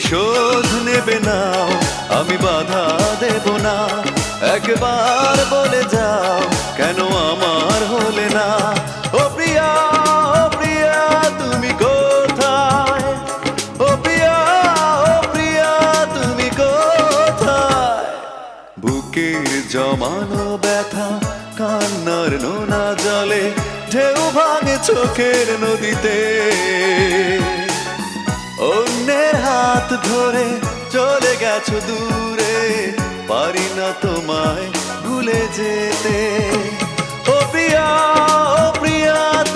প্রতিশোধ নেবে না, আমি বাধা দেব না। একবার বলে যাও কেন আমার হলে না। ও প্রিয়া, ও প্রিয়া তুমি কোথায়? ও প্রিয়া, ও প্রিয়া তুমি কোথায়? বুকের জমানো ব্যথা কান্নার নোনা জলে ঢেউ ভাঙে চোখের নদীতে। অন্যের হাত ধরে চলে গেছো দূরে, পারি না তোমায় ভুলে যেতে। ও প্রিয়া, ও প্রিয়া